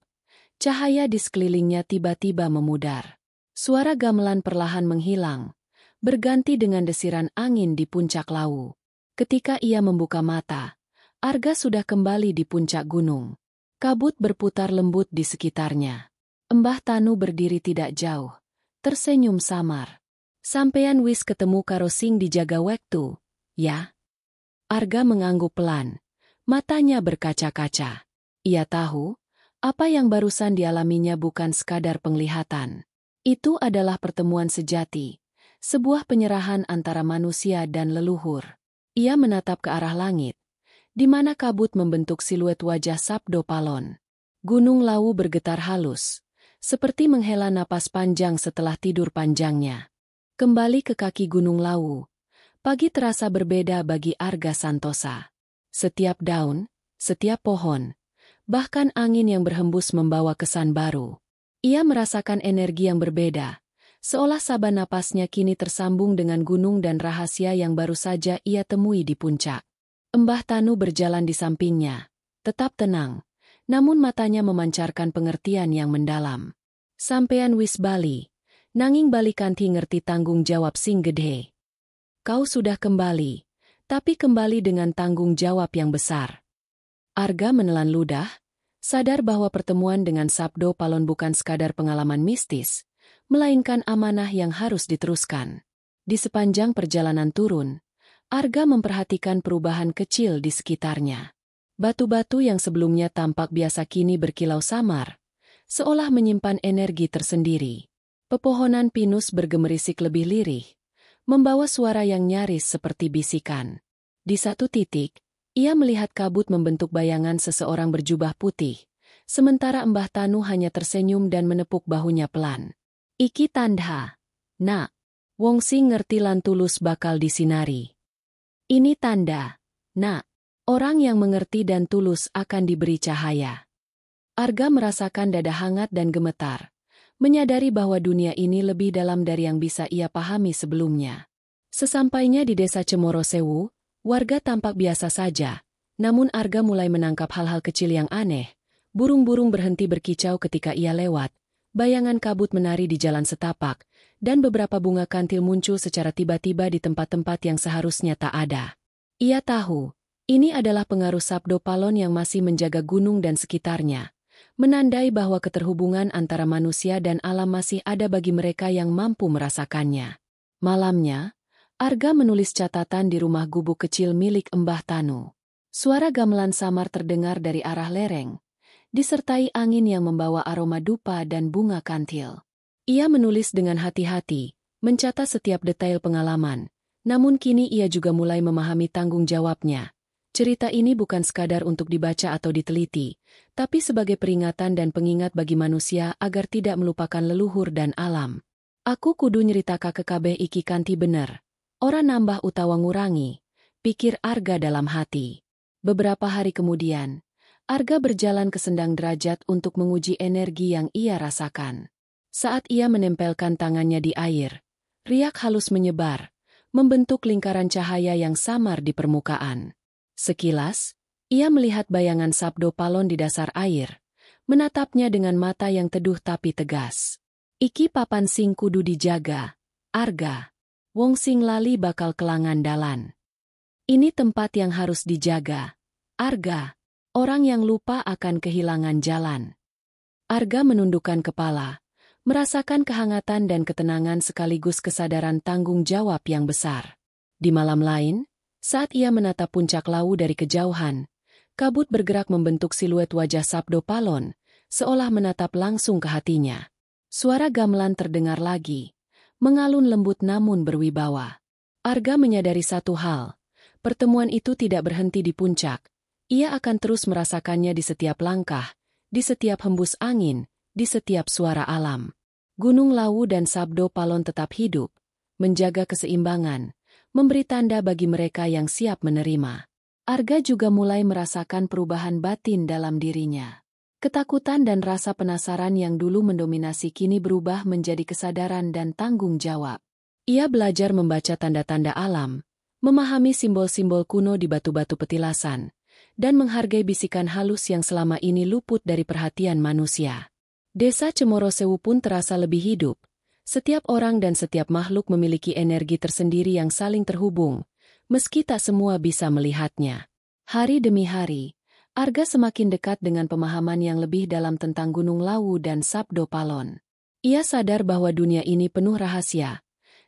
cahaya di sekelilingnya tiba-tiba memudar. Suara gamelan perlahan menghilang, berganti dengan desiran angin di puncak Lawu. Ketika ia membuka mata, Arga sudah kembali di puncak gunung. Kabut berputar lembut di sekitarnya. Mbah Tanu berdiri tidak jauh, tersenyum samar. "Sampean wis ketemu karo sing dijaga wektu, ya?" Arga mengangguk pelan. Matanya berkaca-kaca. Ia tahu, apa yang barusan dialaminya bukan sekadar penglihatan. Itu adalah pertemuan sejati, sebuah penyerahan antara manusia dan leluhur. Ia menatap ke arah langit, di mana kabut membentuk siluet wajah Sabdo Palon. Gunung Lawu bergetar halus, seperti menghela napas panjang setelah tidur panjangnya. Kembali ke kaki Gunung Lawu, pagi terasa berbeda bagi Arga Santosa. Setiap daun, setiap pohon, bahkan angin yang berhembus membawa kesan baru. Ia merasakan energi yang berbeda, seolah saban napasnya kini tersambung dengan gunung dan rahasia yang baru saja ia temui di puncak. Mbah Tanu berjalan di sampingnya, tetap tenang, namun matanya memancarkan pengertian yang mendalam. Sampean wis bali, nanging bali kanthi ngerti tanggung jawab sing gedhe. Kau sudah kembali, tapi kembali dengan tanggung jawab yang besar. Arga menelan ludah, sadar bahwa pertemuan dengan Sabdo Palon bukan sekadar pengalaman mistis, melainkan amanah yang harus diteruskan. Di sepanjang perjalanan turun, Arga memperhatikan perubahan kecil di sekitarnya. Batu-batu yang sebelumnya tampak biasa kini berkilau samar, seolah menyimpan energi tersendiri. Pepohonan pinus bergemerisik lebih lirih, membawa suara yang nyaris seperti bisikan. Di satu titik, ia melihat kabut membentuk bayangan seseorang berjubah putih, sementara Mbah Tanu hanya tersenyum dan menepuk bahunya pelan. Iki tandha. Nak, wong sing ngerti lan tulus bakal disinari. Ini tanda, nak, orang yang mengerti dan tulus akan diberi cahaya. Arga merasakan dada hangat dan gemetar, menyadari bahwa dunia ini lebih dalam dari yang bisa ia pahami sebelumnya. Sesampainya di desa Cemoro Sewu, warga tampak biasa saja, namun Arga mulai menangkap hal-hal kecil yang aneh. Burung-burung berhenti berkicau ketika ia lewat, bayangan kabut menari di jalan setapak, dan beberapa bunga kantil muncul secara tiba-tiba di tempat-tempat yang seharusnya tak ada. Ia tahu, ini adalah pengaruh Sabdo Palon yang masih menjaga gunung dan sekitarnya, menandai bahwa keterhubungan antara manusia dan alam masih ada bagi mereka yang mampu merasakannya. Malamnya, Arga menulis catatan di rumah gubuk kecil milik Mbah Tanu. Suara gamelan samar terdengar dari arah lereng, disertai angin yang membawa aroma dupa dan bunga kantil. Ia menulis dengan hati-hati, mencatat setiap detail pengalaman, namun kini ia juga mulai memahami tanggung jawabnya. Cerita ini bukan sekadar untuk dibaca atau diteliti, tapi sebagai peringatan dan pengingat bagi manusia agar tidak melupakan leluhur dan alam. Aku kudu nyeritaka ke kabeh iki kanthi bener. Ora nambah utawa ngurangi, pikir Arga dalam hati. Beberapa hari kemudian, Arga berjalan ke sendang derajat untuk menguji energi yang ia rasakan. Saat ia menempelkan tangannya di air, riak halus menyebar, membentuk lingkaran cahaya yang samar di permukaan. Sekilas, ia melihat bayangan Sabdo Palon di dasar air, menatapnya dengan mata yang teduh tapi tegas. Iki papan sing kudu dijaga, Arga. Wong sing lali bakal kelangan dalan. Ini tempat yang harus dijaga, Arga. Orang yang lupa akan kehilangan jalan. Arga menundukkan kepala, merasakan kehangatan dan ketenangan sekaligus kesadaran tanggung jawab yang besar. Di malam lain, saat ia menatap puncak Lawu dari kejauhan, kabut bergerak membentuk siluet wajah Sabdo Palon, seolah menatap langsung ke hatinya. Suara gamelan terdengar lagi, mengalun lembut namun berwibawa. Arga menyadari satu hal, pertemuan itu tidak berhenti di puncak. Ia akan terus merasakannya di setiap langkah, di setiap hembus angin, di setiap suara alam. Gunung Lawu dan Sabdo Palon tetap hidup, menjaga keseimbangan, memberi tanda bagi mereka yang siap menerima. Arga juga mulai merasakan perubahan batin dalam dirinya. Ketakutan dan rasa penasaran yang dulu mendominasi kini berubah menjadi kesadaran dan tanggung jawab. Ia belajar membaca tanda-tanda alam, memahami simbol-simbol kuno di batu-batu petilasan, dan menghargai bisikan halus yang selama ini luput dari perhatian manusia. Desa Cemoro Sewu pun terasa lebih hidup. Setiap orang dan setiap makhluk memiliki energi tersendiri yang saling terhubung, meski tak semua bisa melihatnya. Hari demi hari, Arga semakin dekat dengan pemahaman yang lebih dalam tentang Gunung Lawu dan Sabdo Palon. Ia sadar bahwa dunia ini penuh rahasia,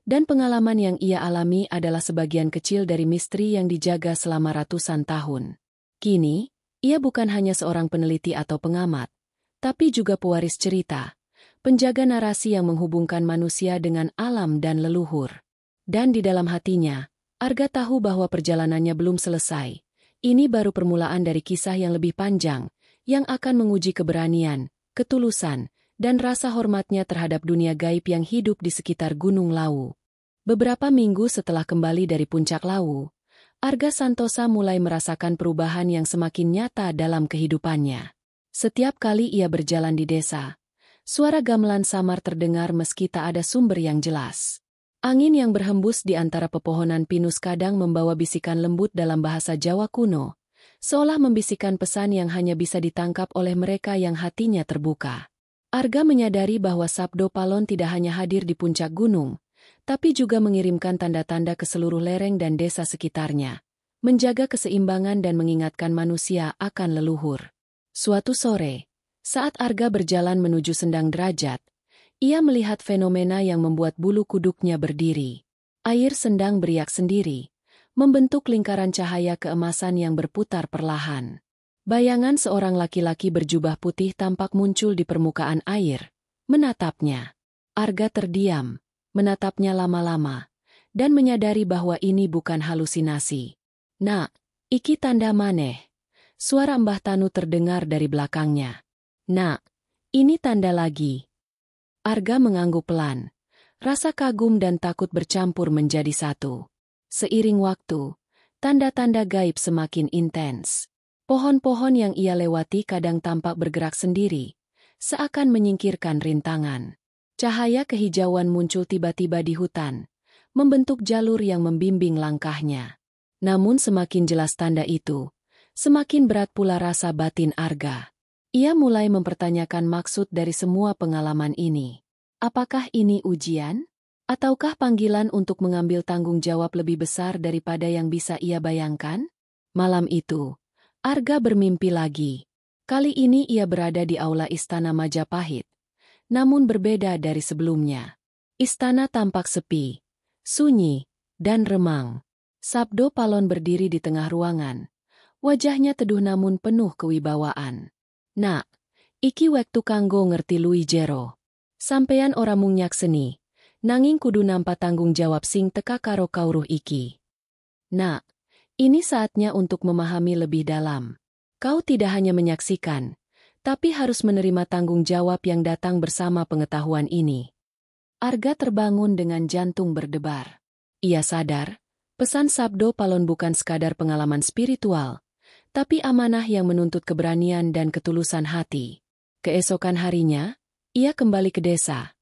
Dan pengalaman yang ia alami adalah sebagian kecil dari misteri yang dijaga selama ratusan tahun. Kini, ia bukan hanya seorang peneliti atau pengamat, tapi juga pewaris cerita, penjaga narasi yang menghubungkan manusia dengan alam dan leluhur. Dan di dalam hatinya, Arga tahu bahwa perjalanannya belum selesai. Ini baru permulaan dari kisah yang lebih panjang, yang akan menguji keberanian, ketulusan, dan rasa hormatnya terhadap dunia gaib yang hidup di sekitar Gunung Lawu. Beberapa minggu setelah kembali dari puncak Lawu, Arga Santosa mulai merasakan perubahan yang semakin nyata dalam kehidupannya. Setiap kali ia berjalan di desa, suara gamelan samar terdengar meski tak ada sumber yang jelas. Angin yang berhembus di antara pepohonan pinus kadang membawa bisikan lembut dalam bahasa Jawa kuno, seolah membisikkan pesan yang hanya bisa ditangkap oleh mereka yang hatinya terbuka. Arga menyadari bahwa Sabdo Palon tidak hanya hadir di puncak gunung, tapi juga mengirimkan tanda-tanda ke seluruh lereng dan desa sekitarnya, menjaga keseimbangan dan mengingatkan manusia akan leluhur. Suatu sore, saat Arga berjalan menuju Sendang Derajat, ia melihat fenomena yang membuat bulu kuduknya berdiri. Air sendang beriak sendiri, membentuk lingkaran cahaya keemasan yang berputar perlahan. Bayangan seorang laki-laki berjubah putih tampak muncul di permukaan air, menatapnya. Arga terdiam, menatapnya lama-lama, dan menyadari bahwa ini bukan halusinasi. "Nak, iki tanda maneh." Suara Mbah Tanu terdengar dari belakangnya. "Nak, ini tanda lagi." Arga mengangguk pelan. Rasa kagum dan takut bercampur menjadi satu. Seiring waktu, tanda-tanda gaib semakin intens. Pohon-pohon yang ia lewati kadang tampak bergerak sendiri, seakan menyingkirkan rintangan. Cahaya kehijauan muncul tiba-tiba di hutan, membentuk jalur yang membimbing langkahnya. Namun semakin jelas tanda itu, semakin berat pula rasa batin Arga. Ia mulai mempertanyakan maksud dari semua pengalaman ini. Apakah ini ujian? Ataukah panggilan untuk mengambil tanggung jawab lebih besar daripada yang bisa ia bayangkan? Malam itu, Arga bermimpi lagi. Kali ini ia berada di aula Istana Majapahit. Namun berbeda dari sebelumnya. Istana tampak sepi, sunyi, dan remang. Sabdo Palon berdiri di tengah ruangan. Wajahnya teduh namun penuh kewibawaan. "Nak, iki wektu kanggo ngerti lui jero. Sampeyan ora mung nyakseni, nanging kudu nampa tanggung jawab sing teka karo kawruh iki. Nak, ini saatnya untuk memahami lebih dalam. Kau tidak hanya menyaksikan, tapi harus menerima tanggung jawab yang datang bersama pengetahuan ini." Arga terbangun dengan jantung berdebar. Ia sadar, pesan Sabdo Palon bukan sekadar pengalaman spiritual, tapi amanah yang menuntut keberanian dan ketulusan hati. Keesokan harinya, ia kembali ke desa,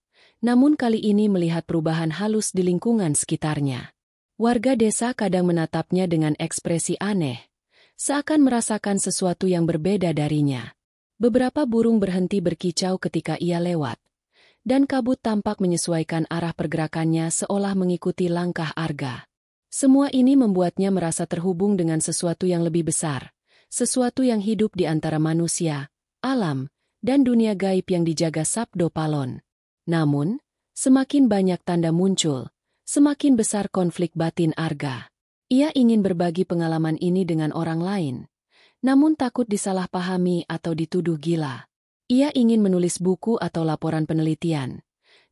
namun kali ini melihat perubahan halus di lingkungan sekitarnya. Warga desa kadang menatapnya dengan ekspresi aneh, seakan merasakan sesuatu yang berbeda darinya. Beberapa burung berhenti berkicau ketika ia lewat, dan kabut tampak menyesuaikan arah pergerakannya seolah mengikuti langkah Arga. Semua ini membuatnya merasa terhubung dengan sesuatu yang lebih besar, sesuatu yang hidup di antara manusia, alam, dan dunia gaib yang dijaga Sabdo Palon. Namun, semakin banyak tanda muncul, semakin besar konflik batin Arga. Ia ingin berbagi pengalaman ini dengan orang lain, namun takut disalahpahami atau dituduh gila. Ia ingin menulis buku atau laporan penelitian,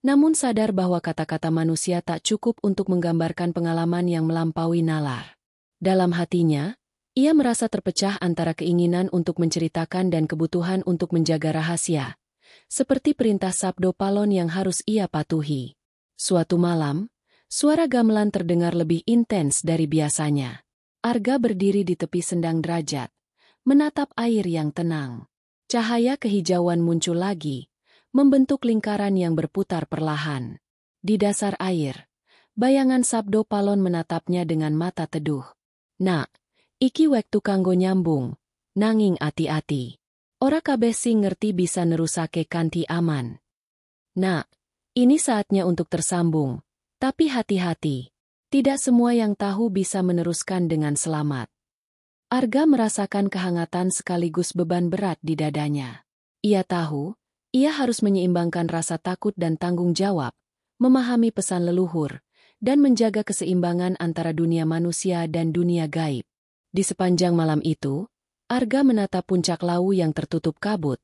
namun sadar bahwa kata-kata manusia tak cukup untuk menggambarkan pengalaman yang melampaui nalar. Dalam hatinya, ia merasa terpecah antara keinginan untuk menceritakan dan kebutuhan untuk menjaga rahasia, seperti perintah Sabdo Palon yang harus ia patuhi. Suatu malam, suara gamelan terdengar lebih intens dari biasanya. Arga berdiri di tepi Sendang Derajat, menatap air yang tenang. Cahaya kehijauan muncul lagi, membentuk lingkaran yang berputar perlahan. Di dasar air, bayangan Sabdo Palon menatapnya dengan mata teduh. "Nak, iki wektu kanggo nyambung, nanging ati-ati. Ora kabeh sing ngerti bisa nerusake kanthi aman. Nak, ini saatnya untuk tersambung, tapi hati-hati. Tidak semua yang tahu bisa meneruskan dengan selamat." Arga merasakan kehangatan sekaligus beban berat di dadanya. Ia tahu, ia harus menyeimbangkan rasa takut dan tanggung jawab, memahami pesan leluhur, dan menjaga keseimbangan antara dunia manusia dan dunia gaib. Di sepanjang malam itu, Arga menatap puncak Lawu yang tertutup kabut,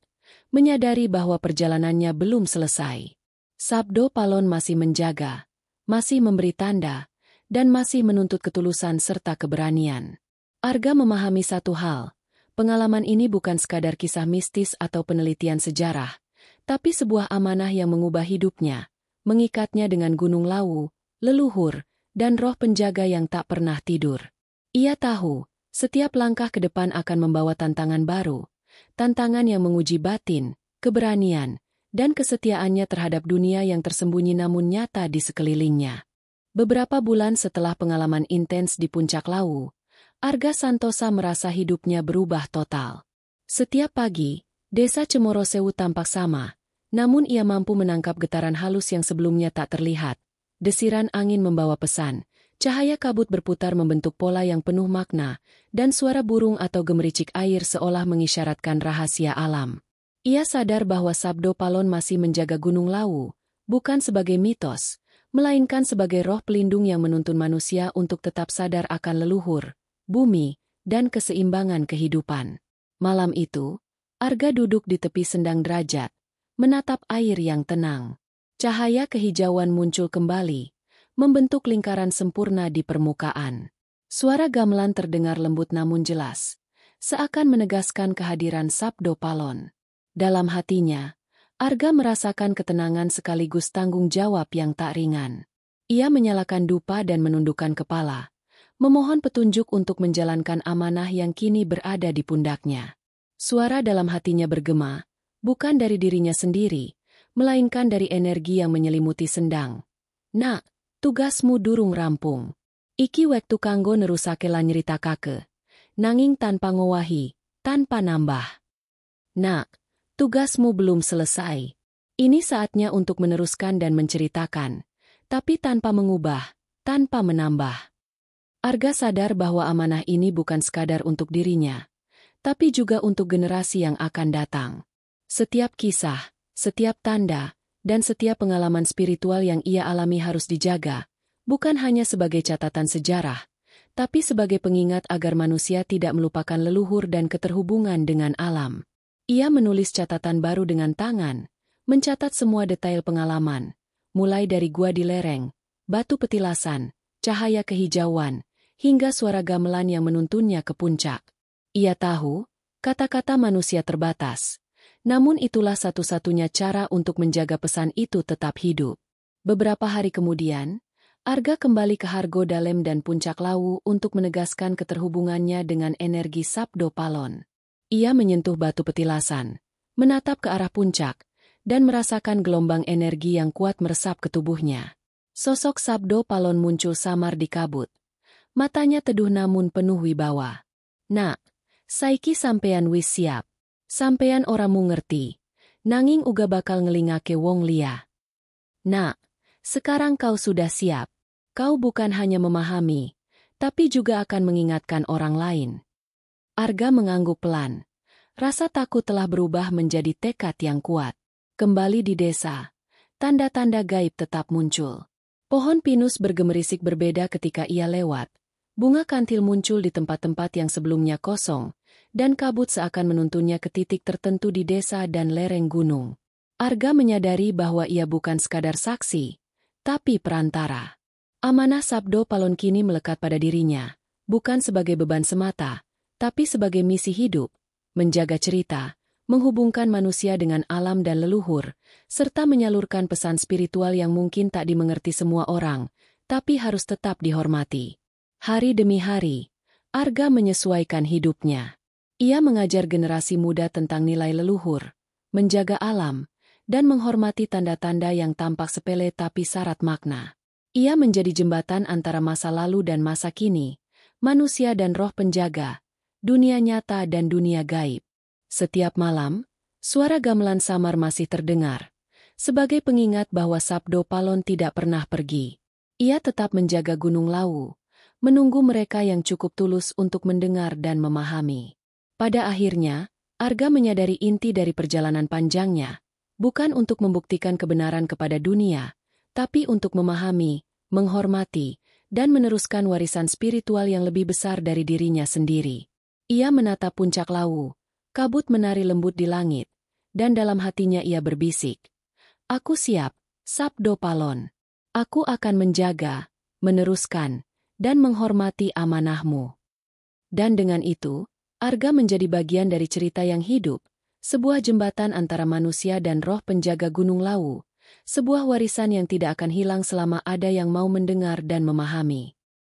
menyadari bahwa perjalanannya belum selesai. Sabdo Palon masih menjaga, masih memberi tanda, dan masih menuntut ketulusan serta keberanian. Arga memahami satu hal, pengalaman ini bukan sekadar kisah mistis atau penelitian sejarah, tapi sebuah amanah yang mengubah hidupnya, mengikatnya dengan Gunung Lawu, leluhur, dan roh penjaga yang tak pernah tidur. Ia tahu, setiap langkah ke depan akan membawa tantangan baru, tantangan yang menguji batin, keberanian, dan kesetiaannya terhadap dunia yang tersembunyi namun nyata di sekelilingnya. Beberapa bulan setelah pengalaman intens di puncak Lawu, Arga Santosa merasa hidupnya berubah total. Setiap pagi, desa Cemorosewu tampak sama, namun ia mampu menangkap getaran halus yang sebelumnya tak terlihat. Desiran angin membawa pesan, cahaya kabut berputar membentuk pola yang penuh makna, dan suara burung atau gemericik air seolah mengisyaratkan rahasia alam. Ia sadar bahwa Sabdo Palon masih menjaga Gunung Lawu, bukan sebagai mitos, melainkan sebagai roh pelindung yang menuntun manusia untuk tetap sadar akan leluhur, bumi, dan keseimbangan kehidupan. Malam itu, Arga duduk di tepi sendang derajat, menatap air yang tenang. Cahaya kehijauan muncul kembali, membentuk lingkaran sempurna di permukaan. Suara gamelan terdengar lembut namun jelas, seakan menegaskan kehadiran Sabdo Palon. Dalam hatinya, Arga merasakan ketenangan sekaligus tanggung jawab yang tak ringan. Ia menyalakan dupa dan menundukkan kepala, memohon petunjuk untuk menjalankan amanah yang kini berada di pundaknya. Suara dalam hatinya bergema, bukan dari dirinya sendiri, melainkan dari energi yang menyelimuti sendang. Nak, tugasmu durung rampung. Iki wektu kanggo nerusake lan nyritakake, nanging tanpa ngowahi, tanpa nambah. Nak, tugasmu belum selesai. Ini saatnya untuk meneruskan dan menceritakan, tapi tanpa mengubah, tanpa menambah. Arga sadar bahwa amanah ini bukan sekadar untuk dirinya, tapi juga untuk generasi yang akan datang. Setiap kisah, setiap tanda, dan setiap pengalaman spiritual yang ia alami harus dijaga, bukan hanya sebagai catatan sejarah, tapi sebagai pengingat agar manusia tidak melupakan leluhur dan keterhubungan dengan alam. Ia menulis catatan baru dengan tangan, mencatat semua detail pengalaman, mulai dari gua di lereng, batu petilasan, cahaya kehijauan, hingga suara gamelan yang menuntunnya ke puncak. Ia tahu, kata-kata manusia terbatas. Namun itulah satu-satunya cara untuk menjaga pesan itu tetap hidup. Beberapa hari kemudian, Arga kembali ke Hargo Dalem dan Puncak Lawu untuk menegaskan keterhubungannya dengan energi Sabdo Palon. Ia menyentuh batu petilasan, menatap ke arah puncak, dan merasakan gelombang energi yang kuat meresap ke tubuhnya. Sosok Sabdo Palon muncul samar di kabut. Matanya teduh namun penuh wibawa. Nak, saiki sampean wis siap. Sampean oramu ngerti, nanging uga bakal ngelingake wong liya. Nak, sekarang kau sudah siap. Kau bukan hanya memahami, tapi juga akan mengingatkan orang lain. Arga mengangguk pelan. Rasa takut telah berubah menjadi tekad yang kuat. Kembali di desa, tanda-tanda gaib tetap muncul. Pohon pinus bergemerisik berbeda ketika ia lewat. Bunga kantil muncul di tempat-tempat yang sebelumnya kosong, dan kabut seakan menuntunnya ke titik tertentu di desa dan lereng gunung. Arga menyadari bahwa ia bukan sekadar saksi, tapi perantara. Amanah Sabdo Palon kini melekat pada dirinya, bukan sebagai beban semata, tapi sebagai misi hidup, menjaga cerita, menghubungkan manusia dengan alam dan leluhur, serta menyalurkan pesan spiritual yang mungkin tak dimengerti semua orang, tapi harus tetap dihormati. Hari demi hari, Arga menyesuaikan hidupnya. Ia mengajar generasi muda tentang nilai leluhur, menjaga alam, dan menghormati tanda-tanda yang tampak sepele tapi syarat makna. Ia menjadi jembatan antara masa lalu dan masa kini, manusia dan roh penjaga, dunia nyata dan dunia gaib. Setiap malam, suara gamelan samar masih terdengar, sebagai pengingat bahwa Sabdo Palon tidak pernah pergi. Ia tetap menjaga Gunung Lawu, menunggu mereka yang cukup tulus untuk mendengar dan memahami. Pada akhirnya, Arga menyadari inti dari perjalanan panjangnya, bukan untuk membuktikan kebenaran kepada dunia, tapi untuk memahami, menghormati, dan meneruskan warisan spiritual yang lebih besar dari dirinya sendiri. Ia menatap puncak Lawu, kabut menari lembut di langit, dan dalam hatinya ia berbisik, "Aku siap, Sabdo Palon. Aku akan menjaga, meneruskan, dan menghormati amanahmu." Dan dengan itu, Arga menjadi bagian dari cerita yang hidup, sebuah jembatan antara manusia dan roh penjaga Gunung Lawu, sebuah warisan yang tidak akan hilang selama ada yang mau mendengar dan memahami.